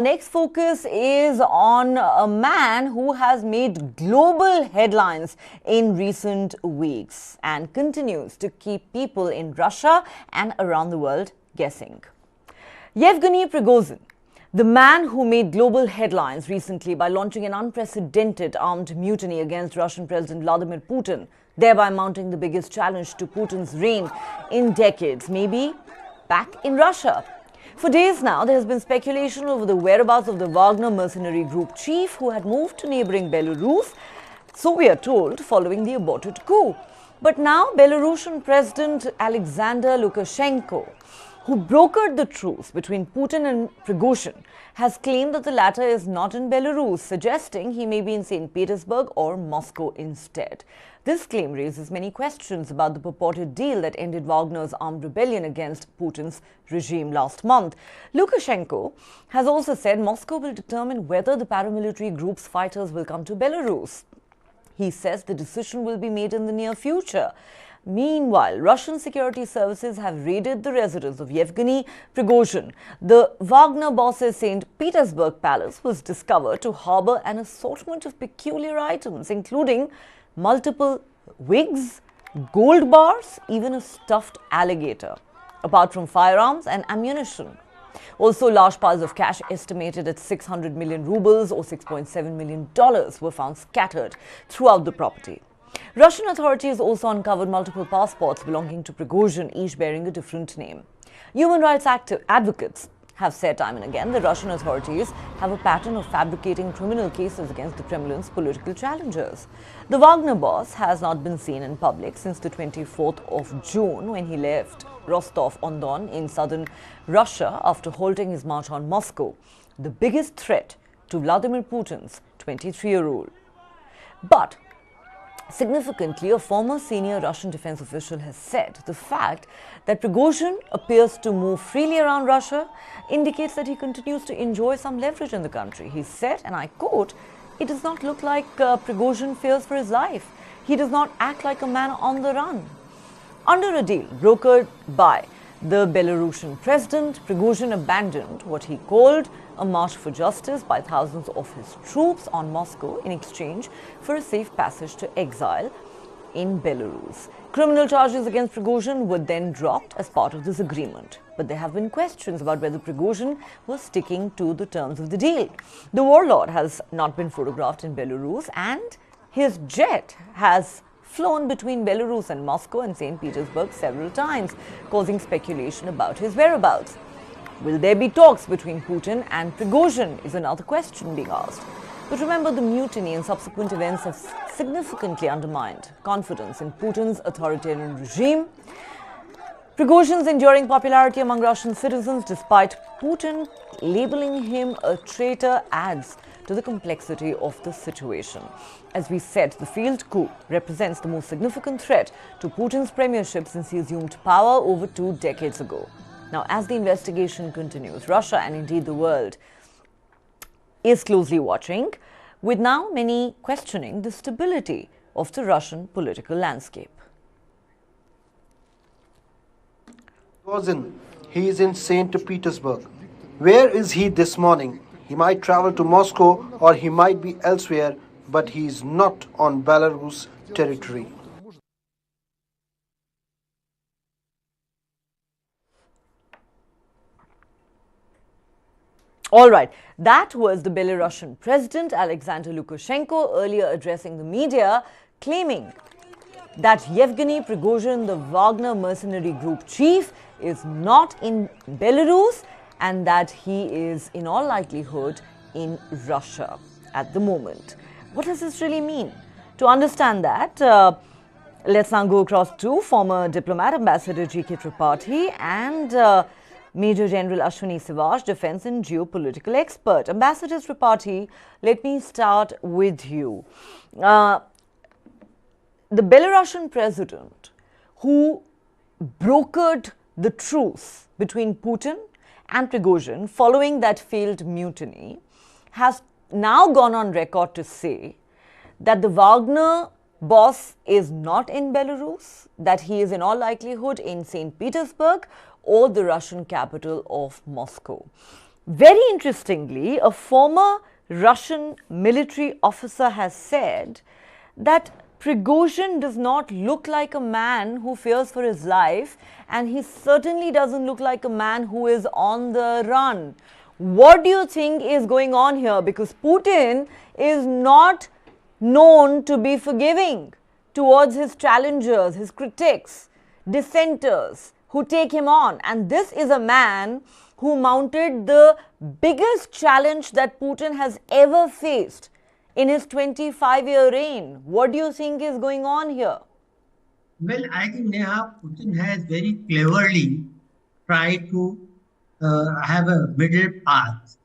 Next focus is on a man who has made global headlines in recent weeks and continues to keep people in Russia and around the world guessing. Yevgeny Prigozhin, the man who made global headlines recently by launching an unprecedented armed mutiny against Russian President Vladimir Putin, thereby mounting the biggest challenge to Putin's reign in decades, may be back in Russia. For days now, there has been speculation over the whereabouts of the Wagner mercenary group chief who had moved to neighboring Belarus, so we are told, following the aborted coup. But now, Belarusian President Alexander Lukashenko, who brokered the truce between Putin and Prigozhin, has claimed that the latter is not in Belarus, suggesting he may be in St. Petersburg or Moscow instead. This claim raises many questions about the purported deal that ended Wagner's armed rebellion against Putin's regime last month. Lukashenko has also said Moscow will determine whether the paramilitary group's fighters will come to Belarus. He says the decision will be made in the near future. Meanwhile, Russian security services have raided the residence of Yevgeny Prigozhin. The Wagner boss's St. Petersburg Palace was discovered to harbor an assortment of peculiar items, including multiple wigs, gold bars, even a stuffed alligator, apart from firearms and ammunition. Also, large piles of cash estimated at 600 million rubles or $6.7 million were found scattered throughout the property. Russian authorities also uncovered multiple passports belonging to Prigozhin, each bearing a different name. Human rights advocates have said time and again that Russian authorities have a pattern of fabricating criminal cases against the Kremlin's political challengers. The Wagner boss has not been seen in public since the 24th of June when he left Rostov-on-Don in southern Russia after halting his march on Moscow, the biggest threat to Vladimir Putin's 23-year rule. But significantly, a former senior Russian defense official has said the fact that Prigozhin appears to move freely around Russia indicates that he continues to enjoy some leverage in the country. He said, and I quote, "It does not look like Prigozhin fears for his life. He does not act like a man on the run." Under a deal brokered by the Belarusian president, Prigozhin abandoned what he called a march for justice by thousands of his troops on Moscow in exchange for a safe passage to exile in Belarus. Criminal charges against Prigozhin were then dropped as part of this agreement. But there have been questions about whether Prigozhin was sticking to the terms of the deal. The warlord has not been photographed in Belarus, and his jet has flown between Belarus and Moscow and St. Petersburg several times, causing speculation about his whereabouts. Will there be talks between Putin and Prigozhin is another question being asked. But remember, the mutiny and subsequent events have significantly undermined confidence in Putin's authoritarian regime. Prigozhin's enduring popularity among Russian citizens, despite Putin labeling him a traitor, adds to the complexity of the situation. As we said, the failed coup represents the most significant threat to Putin's premiership since he assumed power over 2 decades ago. Now, as the investigation continues, Russia and indeed the world is closely watching, with now many questioning the stability of the Russian political landscape. He is in St. Petersburg. Where is he this morning? He might travel to Moscow or he might be elsewhere, but he is not on Belarus territory. All right, that was the Belarusian president Alexander Lukashenko earlier addressing the media, claiming that Yevgeny Prigozhin, the Wagner mercenary group chief, is not in Belarus and that he is in all likelihood in Russia at the moment. What does this really mean? To understand that, let's now go across to former Diplomat Ambassador G.K. Tripathi and Major General Ashwini Sivaj, defense and geopolitical expert. Ambassador Tripathi, let me start with you. The Belarusian president who brokered the truce between Putin and Prigozhin following that failed mutiny has now gone on record to say that the Wagner boss is not in Belarus, that he is in all likelihood in St. Petersburg or the Russian capital of Moscow. Very interestingly, a former Russian military officer has said that Prigozhin does not look like a man who fears for his life, and he certainly doesn't look like a man who is on the run. What do you think is going on here? Because Putin is not known to be forgiving towards his challengers, his critics, dissenters who take him on. And this is a man who mounted the biggest challenge that Putin has ever faced in his 25-year reign. What do you think is going on here? Well, I think Neha, Putin has very cleverly tried to have a middle path.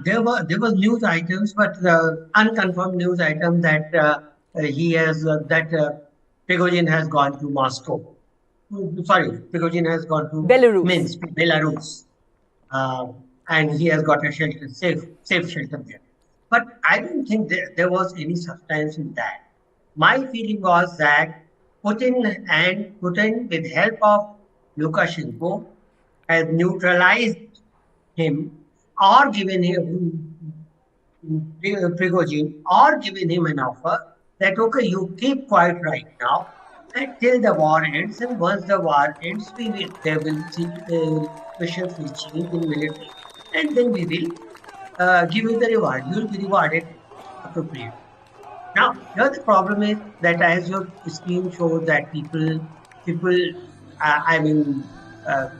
There was news items, but unconfirmed news item that Prigozhin has gone to Moscow. Sorry, Prigozhin has gone to Belarus. Minsk, Belarus, uh, and he has got a shelter, safe shelter there. But I don't think there was any substance in that. My feeling was that Putin, with help of Lukashenko, has neutralized him or given him Prigozhin or given him an offer that okay, you keep quiet right now until the war ends, and once the war ends, there will see questions will change in military, and then we will give you the reward. You will be rewarded appropriately. Now, here the problem is that as your screen shows that people,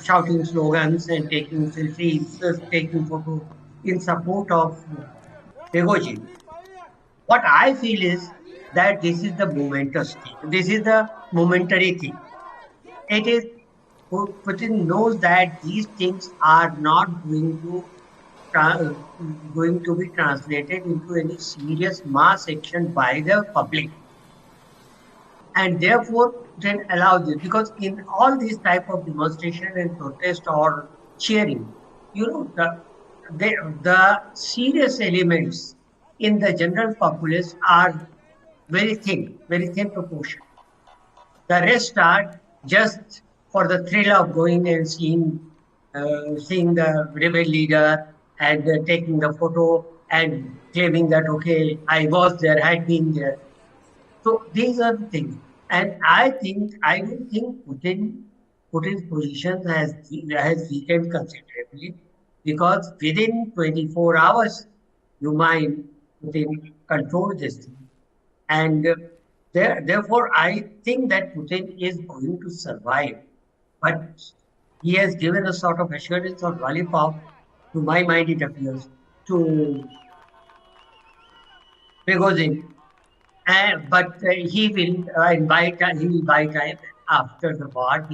shouting slogans and taking selfies, taking photos in support of Prigozhin. What I feel is that this is the momentous thing. This is the momentary thing. It is Putin knows that these things are not going to be translated into any serious mass action by the public, and therefore Putin allows it because in all these type of demonstration and protest or cheering, the serious elements in the general populace are very thin proportion. The rest are just for the thrill of going and seeing the rebel leader and taking the photo and claiming that okay, I was there, I had been there. So these are the things, and I don't think Putin's position has weakened considerably because within 24 hours, you might Putin control this thing. And therefore, I think that Putin is going to survive. But he has given a sort of assurance or lollipop, to my mind, it appears, to Prigozhin. But he will he will buy time after the war.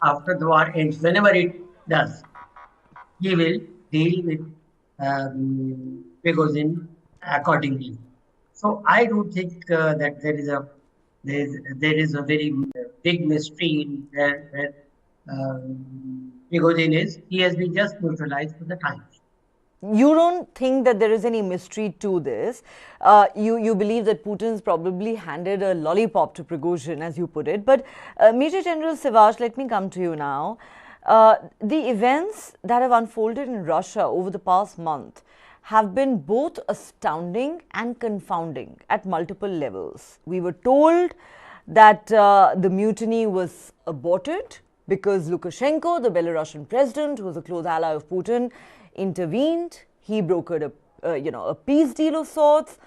After the war ends, whenever it does, he will deal with Prigozhin accordingly. So I don't think that there is a very big mystery in where Prigozhin is. He has been just neutralized for the time. You don't think that there is any mystery to this. You believe that Putin's probably handed a lollipop to Prigozhin, as you put it. But Major General Sivash, let me come to you now. The events that have unfolded in Russia over the past month have been both astounding and confounding at multiple levels. We were told that the mutiny was aborted because Lukashenko, the Belarusian president, who was a close ally of Putin, intervened. He brokered a peace deal of sorts,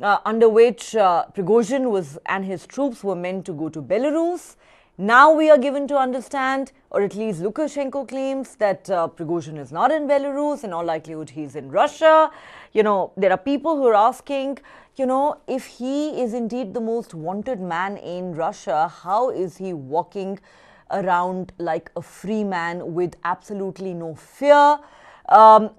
under which Prigozhin and his troops were meant to go to Belarus. Now we are given to understand, or at least Lukashenko claims, that Prigozhin is not in Belarus. In all likelihood, he's in Russia. There are people who are asking, if he is indeed the most wanted man in Russia, how is he walking around like a free man with absolutely no fear? And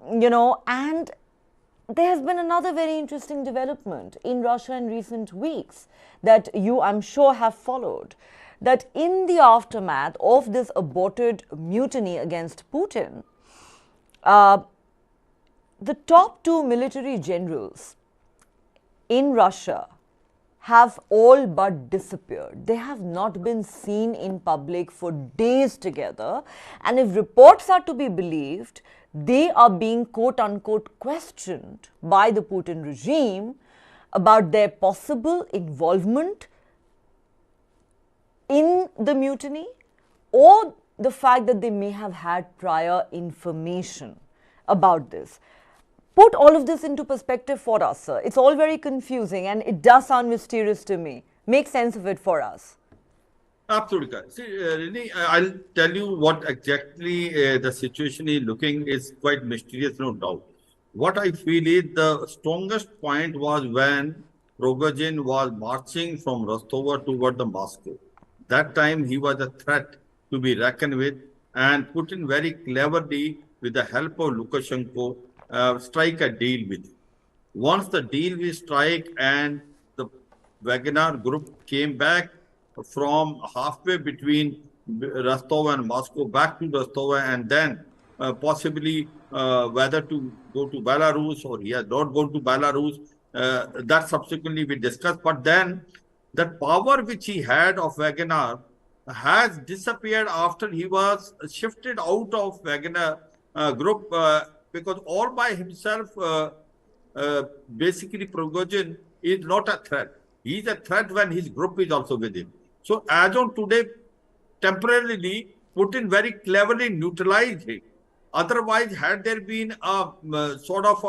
there has been another very interesting development in Russia in recent weeks that you, I'm sure, have followed. That in the aftermath of this aborted mutiny against Putin, the top two military generals in Russia have all but disappeared. They have not been seen in public for days together. And if reports are to be believed, they are being quote unquote questioned by the Putin regime about their possible involvement in the mutiny, or the fact that they may have had prior information about this. Put all of this into perspective for us, sir. It's all very confusing and it does sound mysterious to me. Make sense of it for us. Absolutely correct. See, Rini, I'll tell you what exactly the situation is looking is quite mysterious, no doubt. What I feel is the strongest point was when Prigozhin was marching from Rostov toward the Moscow. That time he was a threat to be reckoned with, and Putin very cleverly, with the help of Lukashenko, strike a deal with him. Once the deal we strike and the Wagner group came back from halfway between Rostov and Moscow back to Rostov, and then possibly whether to go to Belarus or he has not gone to Belarus, that subsequently we discussed. But then that power which he had of Wagner has disappeared after he was shifted out of Wagner group, because all by himself, basically Prigozhin is not a threat. He is a threat when his group is also with him. So as on today, temporarily, Putin very cleverly neutralized him. Otherwise, had there been a sort of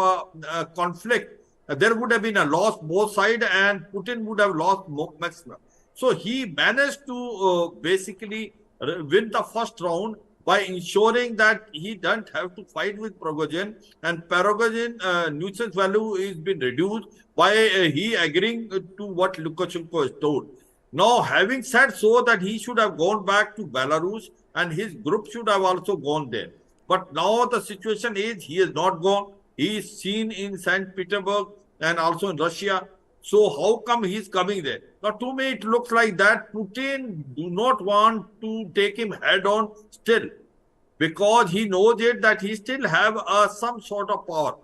a conflict, there would have been a loss both sides, and Putin would have lost maximum. So he managed to basically win the first round by ensuring that he doesn't have to fight with Prigozhin, and Prigozhin nuisance value is been reduced by he agreeing to what Lukashenko has told. Now, having said so that he should have gone back to Belarus and his group should have also gone there. But now the situation is he is not gone. He is seen in St. Petersburg and also in Russia. So how come he is coming there? Now, to me, it looks like that Putin do not want to take him head on still, because he knows it that he still have some sort of power.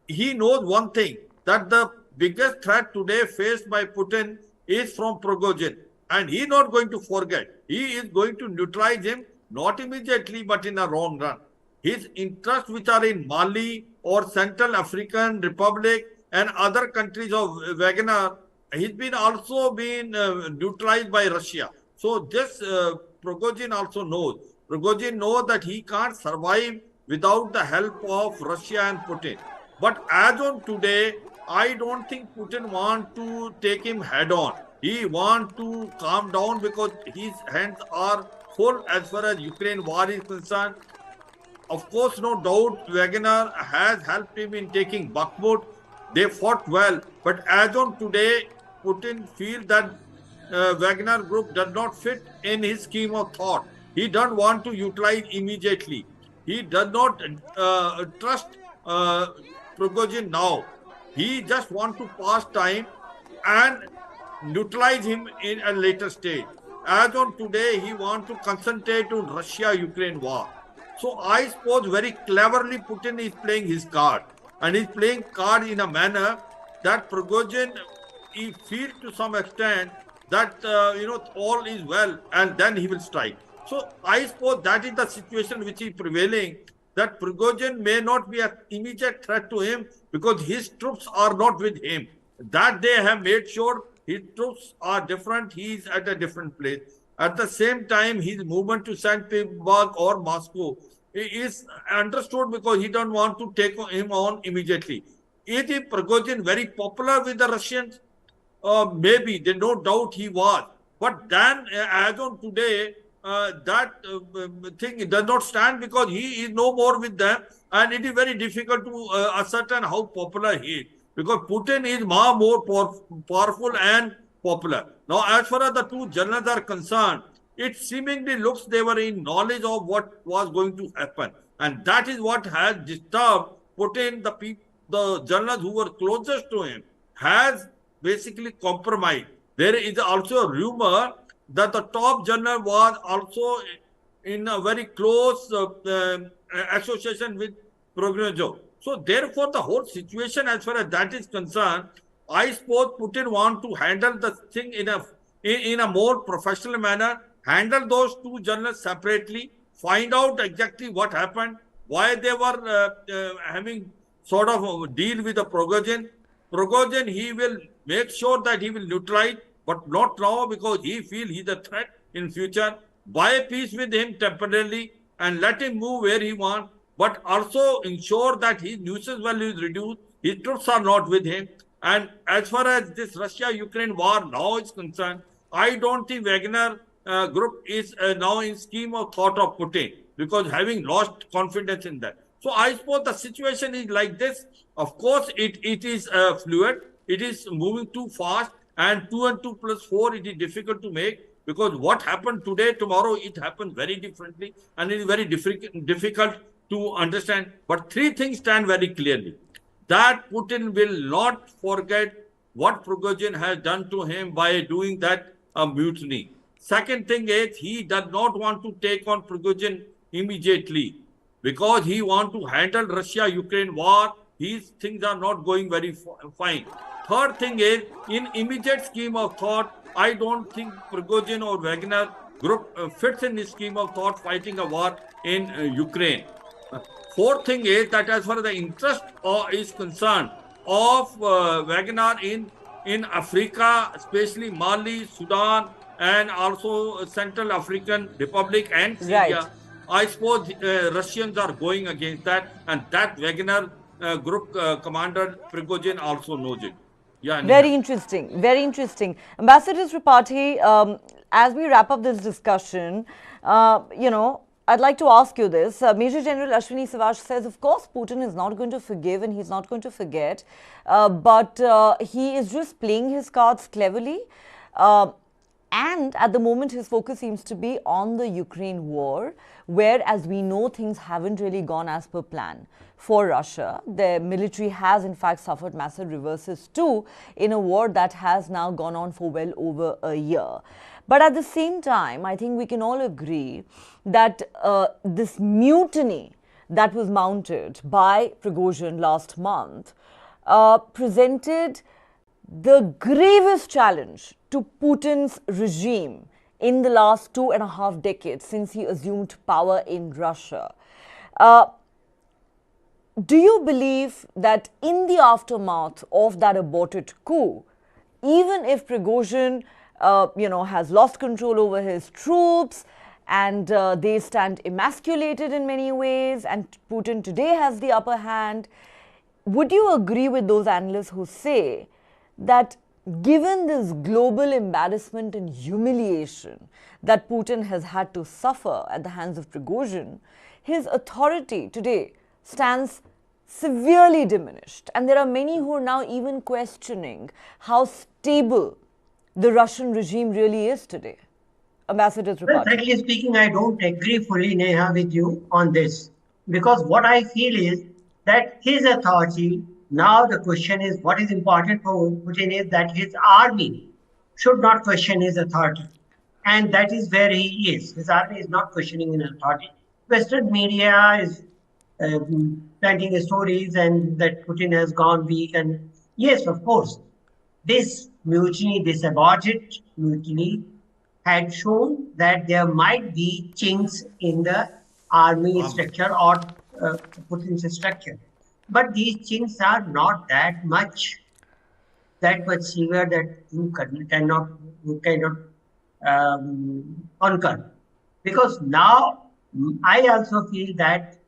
He knows one thing, that the biggest threat today faced by Putin is from Prigozhin, and he is not going to forget. He is going to neutralize him, not immediately, but in a long run. His interests, which are in Mali or Central African Republic and other countries of Wagner, he's been also been neutralized by Russia. So this Prigozhin also knows. Prigozhin knows that he can't survive without the help of Russia and Putin. But as on today, I don't think Putin wants to take him head on. He wants to calm down because his hands are full as far as Ukraine war is concerned. Of course, no doubt, Wagner has helped him in taking Bakhmut. They fought well. But as on today, Putin feels that Wagner group does not fit in his scheme of thought. He doesn't want to utilize immediately. He does not trust Prigozhin now. He just wants to pass time and neutralize him in a later stage. As on today, he wants to concentrate on Russia-Ukraine war. So I suppose very cleverly Putin is playing his card. And he's playing card in a manner that Prigozhin, he feels to some extent that, all is well, and then he will strike. So I suppose that is the situation which is prevailing, that Prigozhin may not be an immediate threat to him because his troops are not with him. That they have made sure his troops are different, he is at a different place. At the same time, his movement to St. Petersburg or Moscow is understood because he doesn't want to take him on immediately. Is Prigozhin very popular with the Russians? Maybe, there's no doubt he was. But then, as on today, that thing does not stand because he is no more with them, and it is very difficult to ascertain how popular he is, because Putin is far more powerful and popular. Now, as far as the two generals are concerned, it seemingly looks they were in knowledge of what was going to happen, and that is what has disturbed Putin. The generals who were closest to him has basically compromised. There is also a rumor that the top general was also in a very close association with Prigozhin. So therefore, the whole situation as far as that is concerned, I suppose Putin wants to handle the thing in a more professional manner, handle those two generals separately, find out exactly what happened, why they were having sort of a deal with the Prigozhin. Prigozhin, he will make sure that he will neutralize, but not now because he feels he's a threat in future. Buy peace with him temporarily and let him move where he wants, but also ensure that his nuisance value is reduced, his troops are not with him. And as far as this Russia-Ukraine war now is concerned, I don't think Wagner group is now in scheme of thought of Putin because having lost confidence in that. So I suppose the situation is like this. Of course, it is fluid. It is moving too fast, and 2 and 2 plus 4 it is difficult to make because what happened today, tomorrow it happens very differently, and it is very difficult to understand. But three things stand very clearly: that Putin will not forget what Prigozhin has done to him by doing that mutiny. Second thing is he does not want to take on Prigozhin immediately because he wants to handle Russia-Ukraine war. These things are not going very fine. Third thing is, in immediate scheme of thought, I don't think Prigozhin or Wagner group fits in this scheme of thought fighting a war in Ukraine. Fourth thing is that as far as the interest is concerned of Wagner in Africa, especially Mali, Sudan, and also Central African Republic and Syria, Right. I suppose Russians are going against that, and that Wagner group commander Prigozhin also knows it. Yeah, Neha. Very interesting. Very interesting. Ambassador Tripathi, as we wrap up this discussion, I'd like to ask you this. Major General Ashwini Savas says, of course, Putin is not going to forgive and he's not going to forget, but he is just playing his cards cleverly. And at the moment, his focus seems to be on the Ukraine war, where, as we know, things haven't really gone as per plan for Russia. The military has, in fact, suffered massive reverses too in a war that has now gone on for well over a year. But at the same time, I think we can all agree that this mutiny that was mounted by Prigozhin last month presented the gravest challenge to Putin's regime in the last 2.5 decades since he assumed power in Russia. Do you believe that in the aftermath of that aborted coup, even if Prigozhin has lost control over his troops and they stand emasculated in many ways and Putin today has the upper hand, would you agree with those analysts who say that given this global embarrassment and humiliation that Putin has had to suffer at the hands of Prigozhin, his authority today stands severely diminished? And there are many who are now even questioning how stable the Russian regime really is today. Ambassador Tripathi. Well, frankly speaking, I don't agree fully, Neha, with you on this. Because what I feel is that his authority, now the question is, what is important for Putin is that his army should not question his authority. And that is where he is. His army is not questioning his authority. Western media is planting stories and that Putin has gone weak. And yes, of course, this mutiny, this aborted mutiny, had shown that there might be chinks in the army structure or Putin's structure. But these chinks are not that much severe that you cannot conquer. Because now I also feel that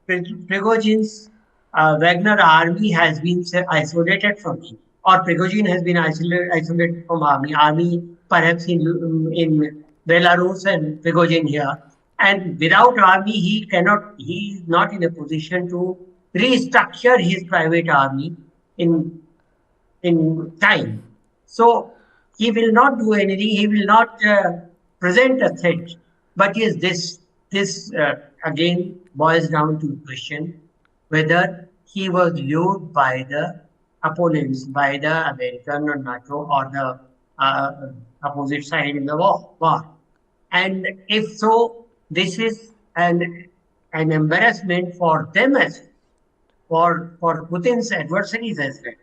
Prigozhin's Wagner army has been isolated from him, or Prigozhin has been isolated from army perhaps in Belarus and Prigozhin here. And without army, he is not in a position to restructure his private army in time. So he will not do anything. He will not present a threat. But yes, this again boils down to the question whether he was lured by the opponents, by the American or NATO or the opposite side in the war. And if so, this is an embarrassment for them as for Putin's adversaries as well,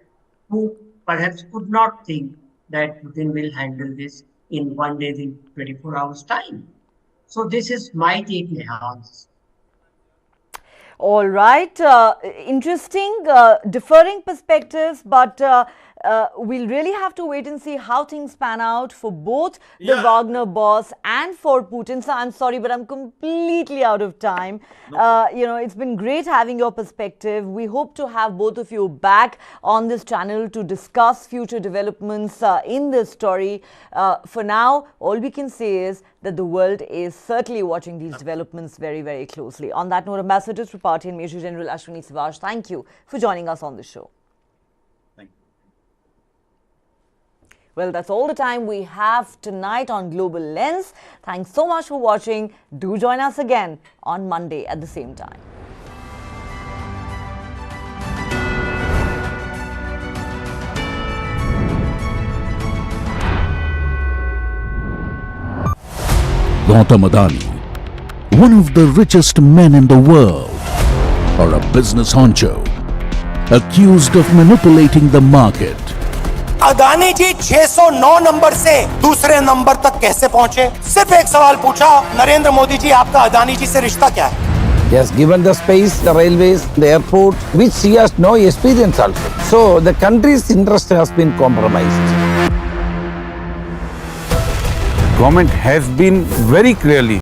who perhaps could not think that Putin will handle this in 1 day, in 24 hours time. So this is my take, Neha. All right. Interesting, differing perspectives, but we'll really have to wait and see how things pan out for both the Wagner boss and for Putin. So I'm sorry, but I'm completely out of time. It's been great having your perspective. We hope to have both of you back on this channel to discuss future developments in this story. For now, all we can say is that the world is certainly watching these developments very, very closely. On that note, Ambassador to Party and Major General Ashwini Sivaj, thank you for joining us on the show. Thank you. Well, that's all the time we have tonight on Global Lens. Thanks so much for watching. Do join us again on Monday at the same time. Gautam Adani, one of the richest men in the world, or a business honcho, accused of manipulating the market. Adani ji 609 number से दूसरे number तक कैसे पहुंचे? सिर्फ एक सवाल पूछा, नरेंद्र मोदी जी, आपका अदानी जी से रिश्ता क्या है? He has given the space, the railways, the airport, which he has no experience also. So the country's interest has been compromised. Government has been very clearly